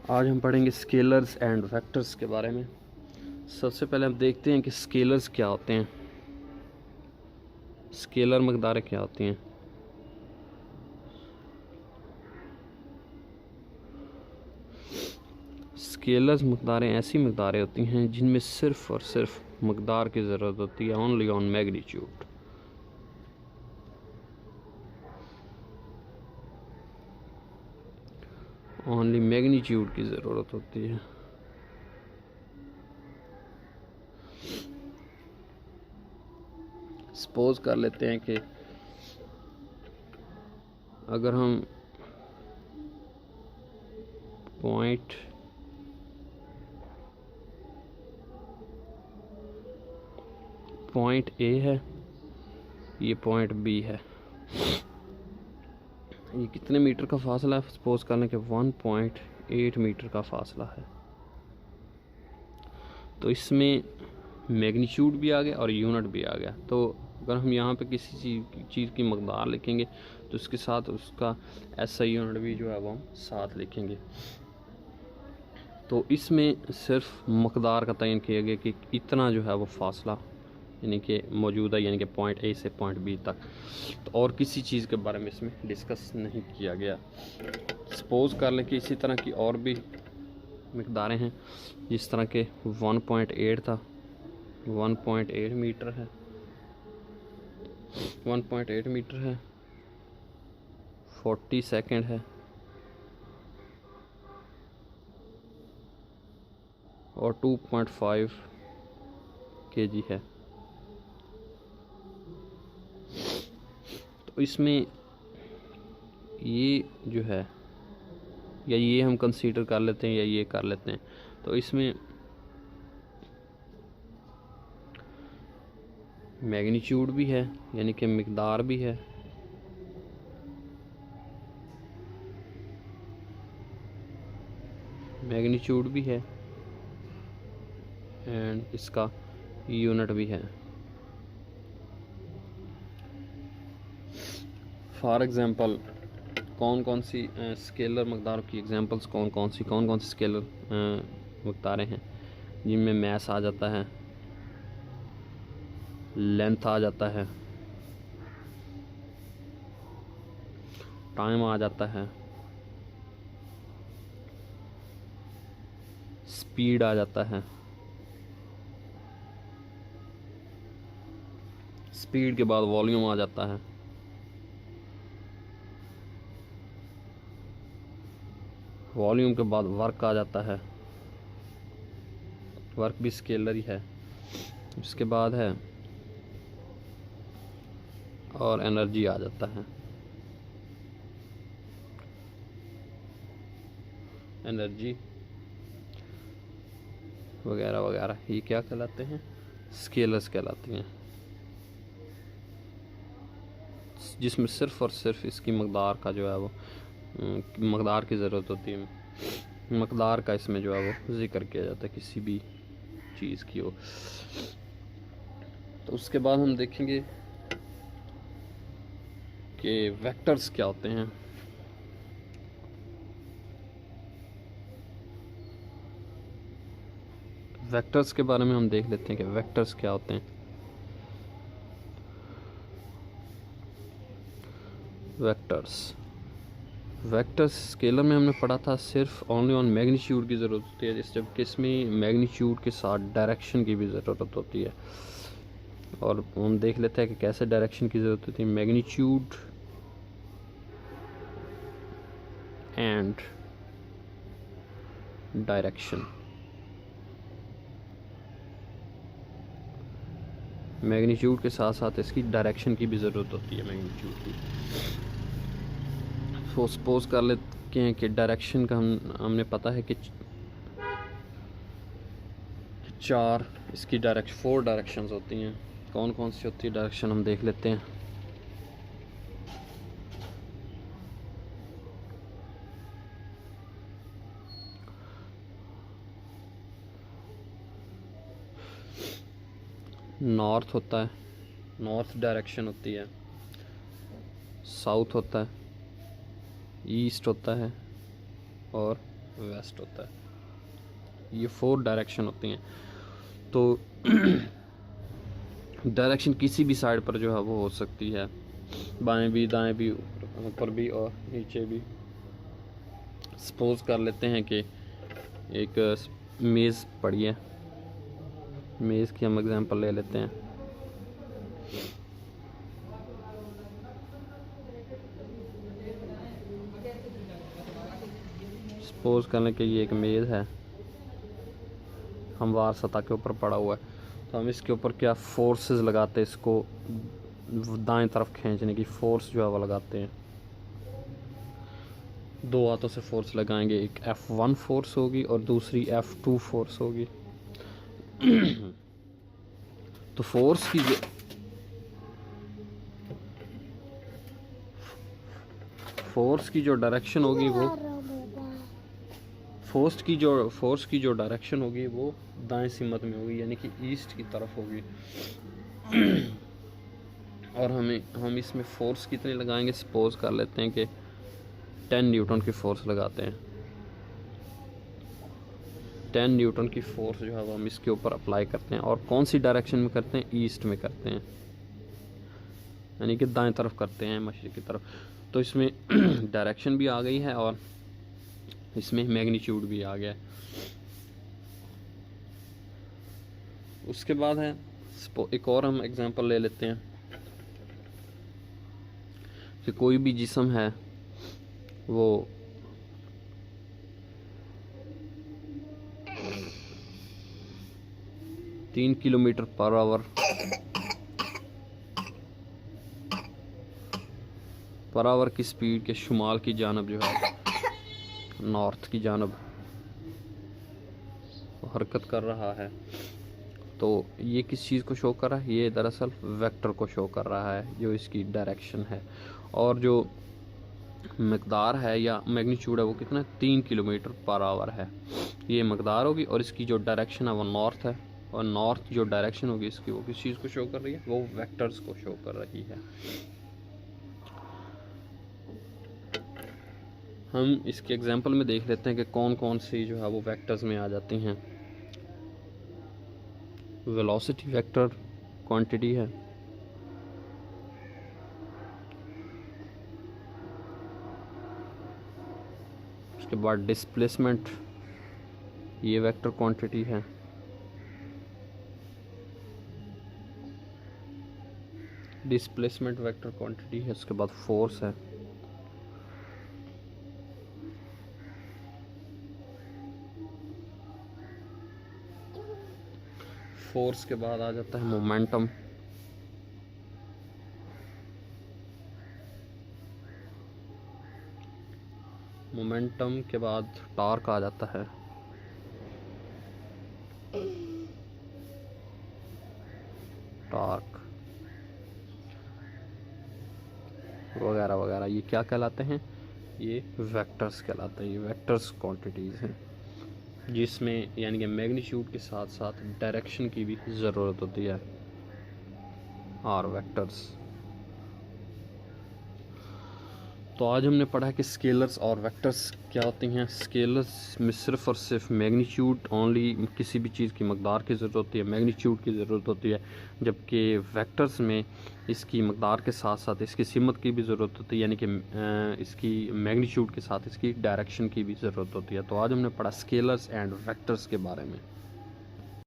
आज हम पढ़ेंगे स्केलर्स एंड वेक्टर्स के बारे में। सबसे पहले हम देखते हैं कि स्केलर्स क्या होते हैं, स्केलर मकदारें क्या होती हैं। स्केलर्स मकदारें ऐसी मकदारें होती हैं जिनमें सिर्फ़ और सिर्फ मकदार की ज़रूरत होती है, only on magnitude. Only magnitude की ज़रूरत होती है। सपोज कर लेते हैं कि अगर हम पॉइंट ए है, ये पॉइंट बी है, ये कितने मीटर का फासला है? सपोज कर लें कि 1.8 मीटर का फासला है। तो इसमें मैग्नीट्यूड भी आ गया और यूनिट भी आ गया। तो अगर हम यहाँ पे किसी चीज़ की मकदार लिखेंगे तो उसके साथ उसका SI यूनिट भी जो है वो हम साथ लिखेंगे। तो इसमें सिर्फ मकदार का तयन किया गया कि इतना जो है वो फासला यानी कि मौजूद है, यानी कि पॉइंट ए से पॉइंट बी तक। तो और किसी चीज़ के बारे में इसमें डिस्कस नहीं किया गया। सपोज़ कर लें कि इसी तरह की और भी मकदारें हैं, जिस तरह के 1.8 था, 1.8 मीटर है, 1.8 मीटर है, 40 सेकंड है और 2.5 kg है। तो इसमें ये जो है, या ये हम कंसीडर कर लेते हैं या ये कर लेते हैं, तो इसमें मैग्नीट्यूड भी है यानी कि मिकदार भी है, मैग्नीट्यूड भी है एंड इसका यूनिट भी है। फॉर एग्ज़ाम्पल कौन कौन सी स्केलर मकदारों की एग्जांपल्स कौन कौन सी स्केलर मकदारें हैं जिनमें मैस आ जाता है, लेंथ आ जाता है, टाइम आ जाता है, स्पीड आ जाता है। स्पीड के बाद वॉल्यूम आ जाता है, वॉल्यूम के बाद वर्क आ जाता है, वर्क भी स्केलर ही है। उसके बाद है और एनर्जी आ जाता है, एनर्जी वगैरह वगैरह, ये क्या कहलाते हैं? स्केलर्स कहलाती हैं, जिसमें सिर्फ़ और सिर्फ इसकी मकदार का जो है वो मकदार की ज़रूरत होती है, मकदार का इसमें जो है वो ज़िक्र किया जाता है किसी भी चीज़ की हो। तो उसके बाद हम देखेंगे कि वेक्टर्स क्या होते हैं। वेक्टर्स के बारे में हम देख लेते हैं कि वेक्टर्स क्या होते हैं। वेक्टर्स स्केलर में हमने पढ़ा था सिर्फ ओनली ऑन मैग्नीट्यूड की ज़रूरत होती है, जबकि इसमें मैग्नीट्यूड के साथ डायरेक्शन की भी ज़रूरत होती है। और हम देख लेते हैं कि कैसे डायरेक्शन की ज़रूरत होती है। मैग्नीट्यूड एंड डायरेक्शन, मैग्नीट्यूड के साथ साथ इसकी डायरेक्शन की भी ज़रूरत होती है मैग्नीट्यूड की। तो सपोज कर लेते हैं कि डायरेक्शन का हमने पता है कि चार इसकी 4 डायरेक्शंस होती हैं। कौन कौन सी होती है डायरेक्शन हम देख लेते हैं। नॉर्थ होता है, नॉर्थ डायरेक्शन होती है, साउथ होता है, ईस्ट होता है और वेस्ट होता है। ये 4 डायरेक्शन होती हैं। तो डायरेक्शन किसी भी साइड पर जो है वो हो सकती है, बाएं भी, दाएं भी, ऊपर भी और नीचे भी। सपोज कर लेते हैं कि एक मेज़ पड़ी है, मेज़ की हम एग्जांपल ले लेते हैं। सपोज कर लें कि ये एक मेज़ है, हमवार सतह के ऊपर पड़ा हुआ है, तो हम इसके ऊपर क्या फोर्सेस लगाते हैं, इसको दाएं तरफ खींचने की फोर्स जो है वो लगाते हैं। 2 हाथों से फोर्स लगाएंगे, एक F1 फोर्स होगी और दूसरी F2 फोर्स होगी। तो फोर्स की जो डायरेक्शन होगी वो फोर्स की जो डायरेक्शन होगी वो दाएं सिमत में होगी, यानी कि ईस्ट की तरफ होगी। और हम इसमें फोर्स कितने लगाएंगे, सपोज कर लेते हैं कि 10 न्यूटन की फोर्स लगाते हैं। 10 न्यूटन की फोर्स जो है वो हम इसके ऊपर अप्लाई करते हैं, और कौन सी डायरेक्शन में करते हैं, ईस्ट में करते हैं, यानी कि दाएं तरफ करते हैं, मशरिक़ की तरफ। तो इसमें डायरेक्शन भी आ गई है और इसमें मैग्नीट्यूड भी आ गया है। उसके बाद है एक और हम एग्जांपल ले लेते हैं कि कोई भी जिस्म है वो तीन किलोमीटर पर आवर की स्पीड के शुमाल की जानब जो है, नॉर्थ की जानब हरकत कर रहा है। तो ये किस चीज़ को शो कर रहा है, ये दरअसल वेक्टर को शो कर रहा है, जो इसकी डायरेक्शन है। और जो मकदार है या मैग्नीट्यूड है वो कितना, 3 किलोमीटर पर आवर है, ये मकदार होगी। और इसकी जो डायरेक्शन है वो नॉर्थ है, और नॉर्थ जो डायरेक्शन होगी इसकी वो किस चीज़ को शो कर रही है, वो वेक्टर्स को शो कर रही है। हम इसके एग्जांपल में देख लेते हैं कि कौन कौन सी जो है वो वेक्टर्स में आ जाती हैं। वेलोसिटी वेक्टर क्वांटिटी है, उसके बाद डिस्प्लेसमेंट, ये वेक्टर क्वांटिटी है। डिस्प्लेसमेंट वेक्टर क्वांटिटी है। उसके बाद फोर्स है, फोर्स के बाद आ जाता है मोमेंटम, मोमेंटम के बाद टॉर्क आ जाता है, टॉर्क वगैरह वगैरह। ये क्या कहलाते हैं, ये वेक्टर्स कहलाते हैं। ये वेक्टर्स क्वांटिटीज़ हैं जिसमें यानी कि मैग्नीट्यूड के साथ साथ डायरेक्शन की भी ज़रूरत होती है, और वेक्टर्स। तो आज हमने पढ़ा कि स्केलर्स और वेक्टर्स क्या होती हैं। स्केलर्स में सिर्फ़ और सिर्फ मैग्नीट्यूड ओनली, किसी भी चीज़ की मकदार की ज़रूरत होती है, मैग्नीट्यूड की ज़रूरत होती है, जबकि वेक्टर्स में इसकी मकदार के साथ साथ इसकी सिमत की भी ज़रूरत होती है, यानी कि इसकी मैग्नीट्यूड के साथ इसकी डायरेक्शन की भी ज़रूरत होती है। तो आज हमने पढ़ा स्केलर्स एंड वेक्टर्स के बारे में।